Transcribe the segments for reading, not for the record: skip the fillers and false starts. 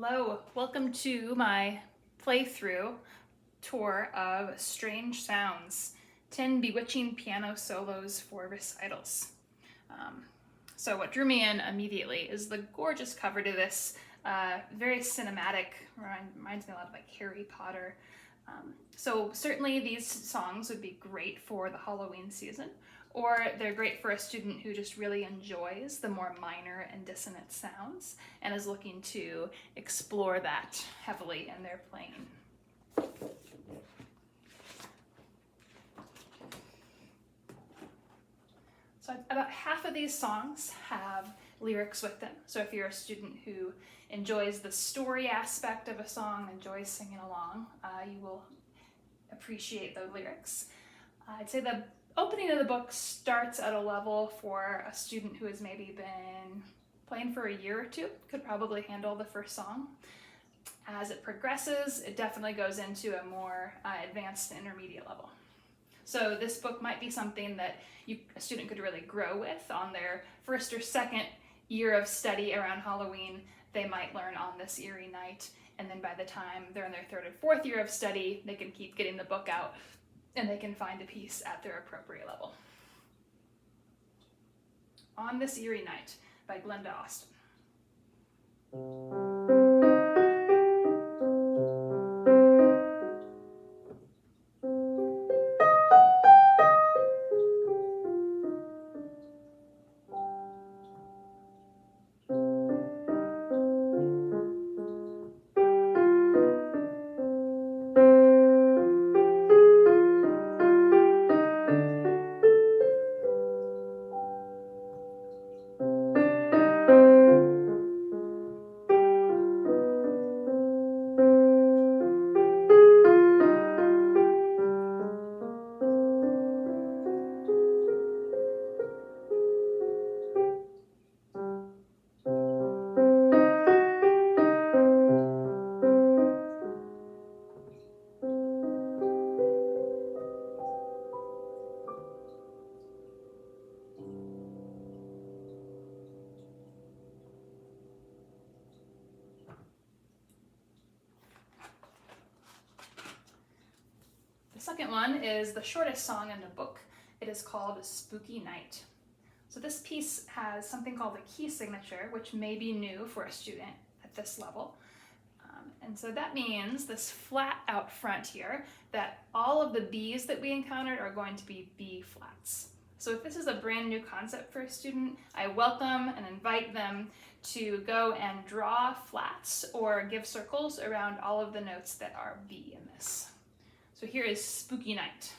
Hello, welcome to my playthrough tour of Strange Sounds, 10 bewitching piano solos for recitals. So what drew me in immediately is the gorgeous cover to this, very cinematic, reminds me a lot of like Harry Potter. So certainly these songs would be great for the Halloween season, or they're great for a student who just really enjoys the more minor and dissonant sounds and is looking to explore that heavily in their playing. So about half of these songs have lyrics with them. So if you're a student who enjoys the story aspect of a song, enjoys singing along, you will appreciate the lyrics. I'd say the opening of the book starts at a level for a student who has maybe been playing for a year or two, could probably handle the first song. As it progresses, it definitely goes into a more advanced intermediate level. So this book might be something that a student could really grow with on their first or second year of study around Halloween. They might learn on this Eerie Night, and then by the time they're in their third or fourth year of study, they can keep getting the book out and they can find a piece at their appropriate level. On This Eerie Night by Glenda Austin. The second one is the shortest song in the book. It is called Spooky Night. So this piece has something called a key signature, which may be new for a student at this level. And so that means this flat out front here, that all of the B's that we encountered are going to be B flats. So if this is a brand new concept for a student, I welcome and invite them to go and draw flats or give circles around all of the notes that are B in this. So here is Spooky Night.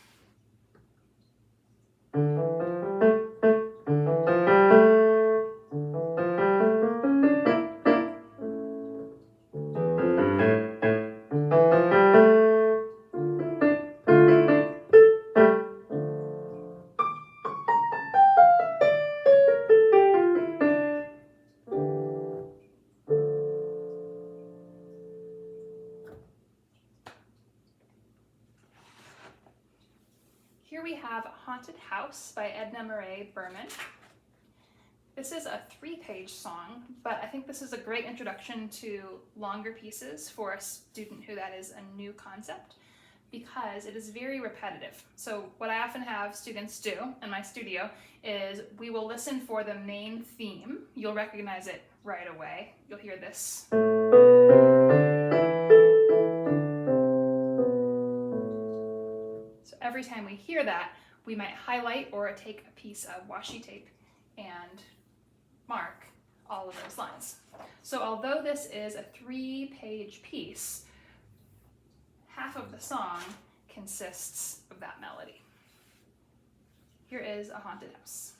Here we have Haunted House by Edna Murray Berman. This is a 3-page song, but I think this is a great introduction to longer pieces for a student who that is a new concept, because it is very repetitive. So what I often have students do in my studio is we will listen for the main theme. You'll recognize it right away. You'll hear this. Every time we hear that, we might highlight or take a piece of washi tape and mark all of those lines. So although this is a 3-page piece, half of the song consists of that melody. Here is A Haunted House.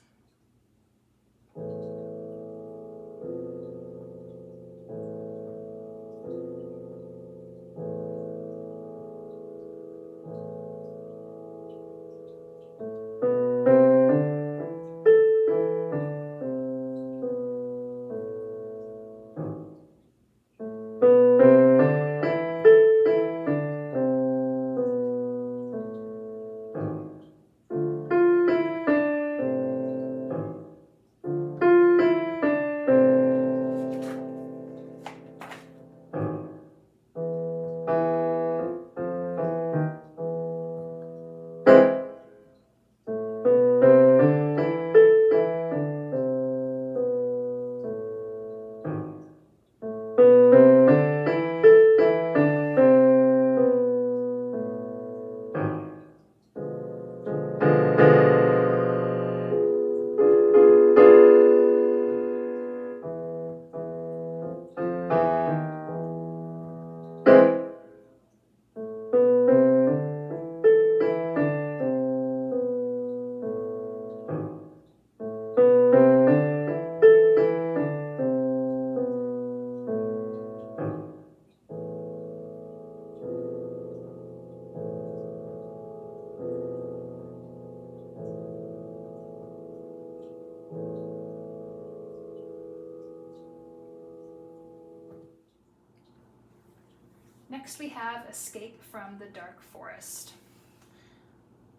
Next we have Escape from the Dark Forest.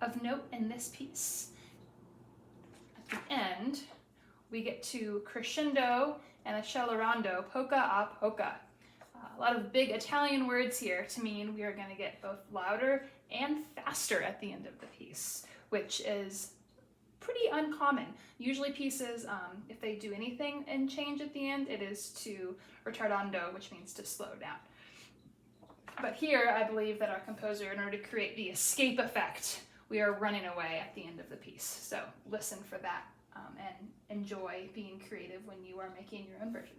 Of note in this piece, at the end, we get to crescendo and accelerando, polka a polka. A lot of big Italian words here to mean we are going to get both louder and faster at the end of the piece, which is pretty uncommon. Usually pieces, if they do anything and change at the end, it is to retardando, which means to slow down. But here, I believe that our composer, in order to create the escape effect, we are running away at the end of the piece. So listen for that and enjoy being creative when you are making your own version.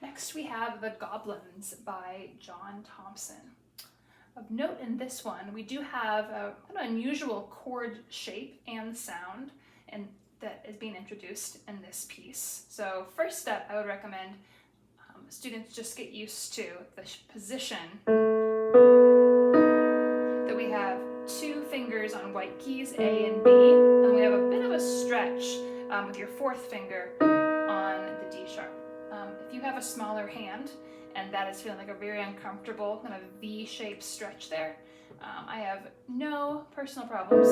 Next we have The Goblins by John Thompson. Of note in this one, we do have an unusual chord shape and sound that is being introduced in this piece. So first step, I would recommend students just get used to the position that we have 2 fingers on white keys, A and B, and we have a bit of a stretch with your 4th finger on the D sharp. If you have a smaller hand and that is feeling like a very uncomfortable kind of V-shaped stretch there, I have no personal problems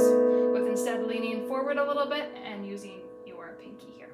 with instead leaning forward a little bit and using your pinky here.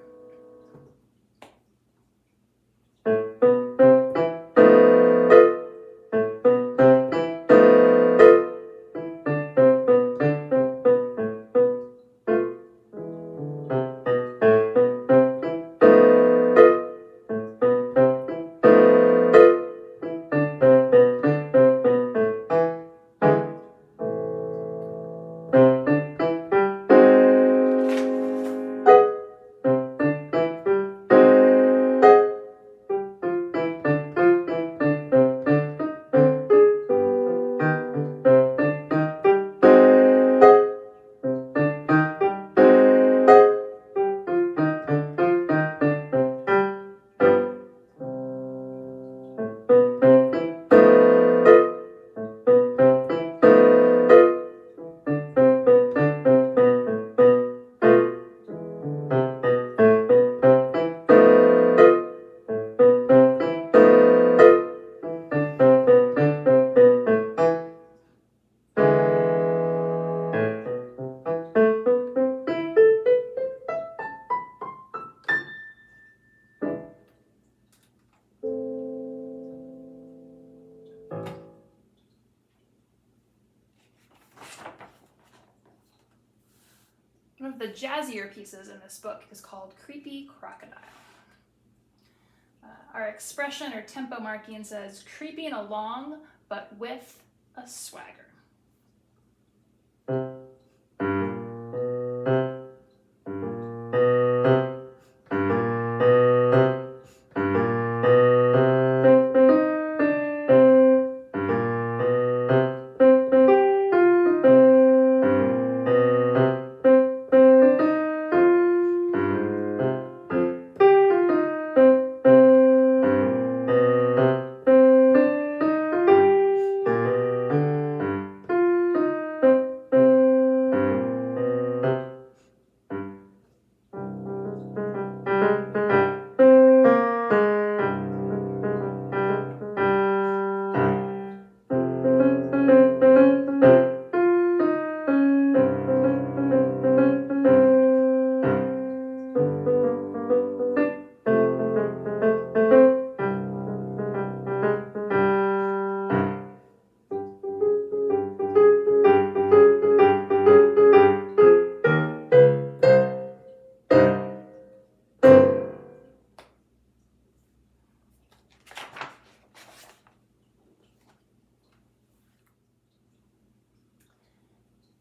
One of the jazzier pieces in this book is called Creepy Crocodile. Our expression or tempo marking says creeping along, but with a swagger.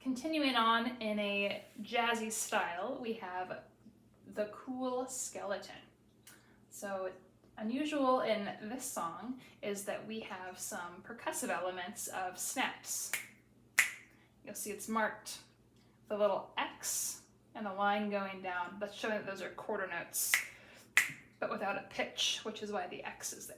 Continuing on in a jazzy style, we have the cool skeleton. So unusual in this song is that we have some percussive elements of snaps. You'll see it's marked the little X and a line going down. That's showing that those are quarter notes, but without a pitch, which is why the X is there.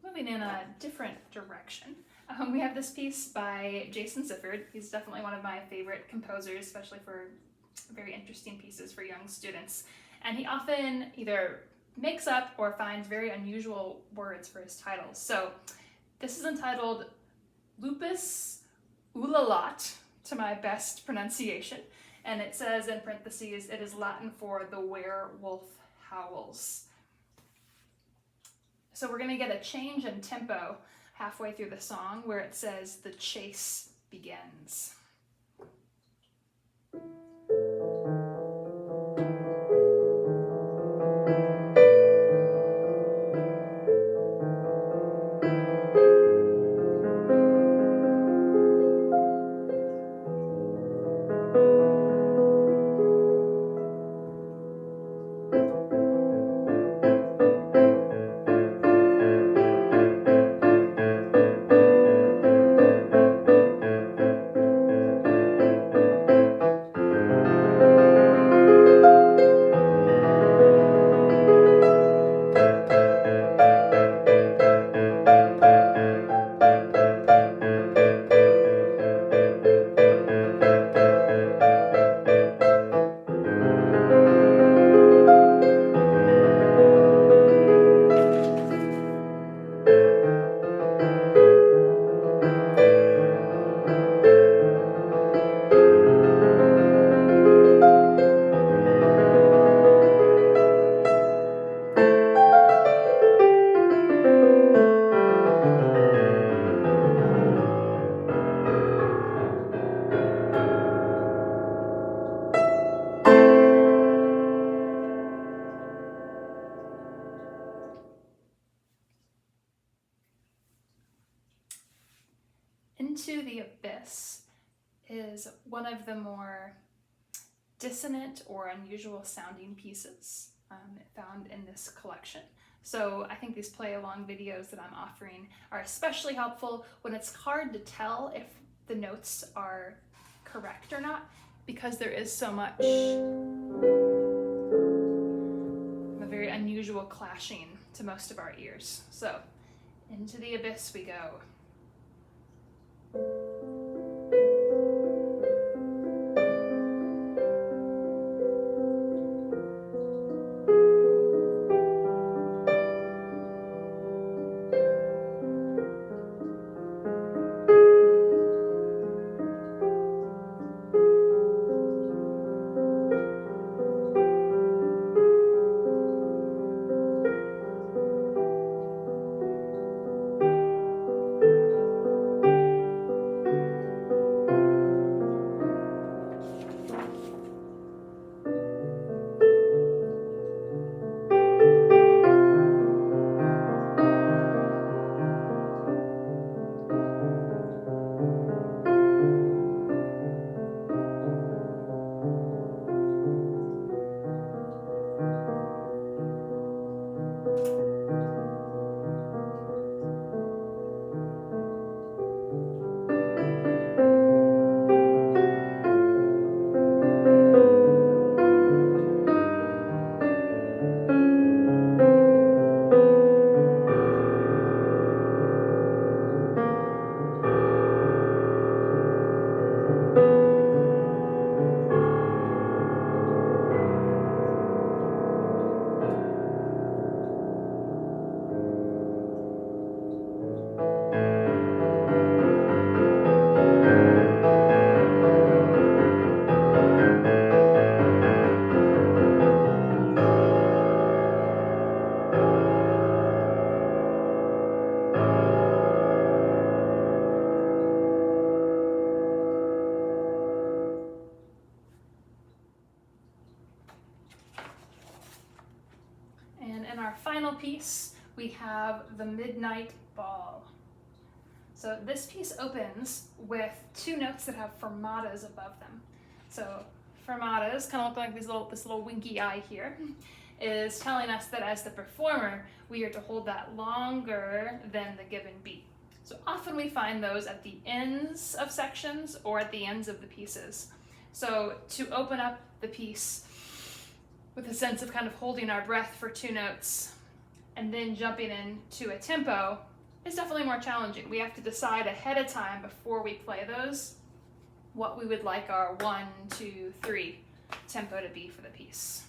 Moving in a different direction, we have this piece by Jason Sifford. He's definitely one of my favorite composers, especially for very interesting pieces for young students. And he often either makes up or finds very unusual words for his titles. So this is entitled Lupus, Ululat, to my best pronunciation. And it says in parentheses, it is Latin for the werewolf howls. So we're going to get a change in tempo halfway through the song where it says the chase begins. Into the Abyss is one of the more dissonant or unusual sounding pieces found in this collection. So I think these play along videos that I'm offering are especially helpful when it's hard to tell if the notes are correct or not, because there is so much a very unusual clashing to most of our ears. So into the abyss we go. piece, we have the Midnight Ball. So this piece opens with two notes that have fermatas above them. So fermatas kind of look like this little winky eye here, is telling us that as the performer, we are to hold that longer than the given beat. So often we find those at the ends of sections or at the ends of the pieces. So to open up the piece with a sense of kind of holding our breath for two notes and then jumping into a tempo is definitely more challenging. We have to decide ahead of time before we play those what we would like our 1, 2, 3 tempo to be for the piece.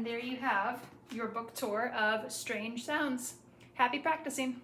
And there you have your book tour of Strange Sounds. Happy practicing!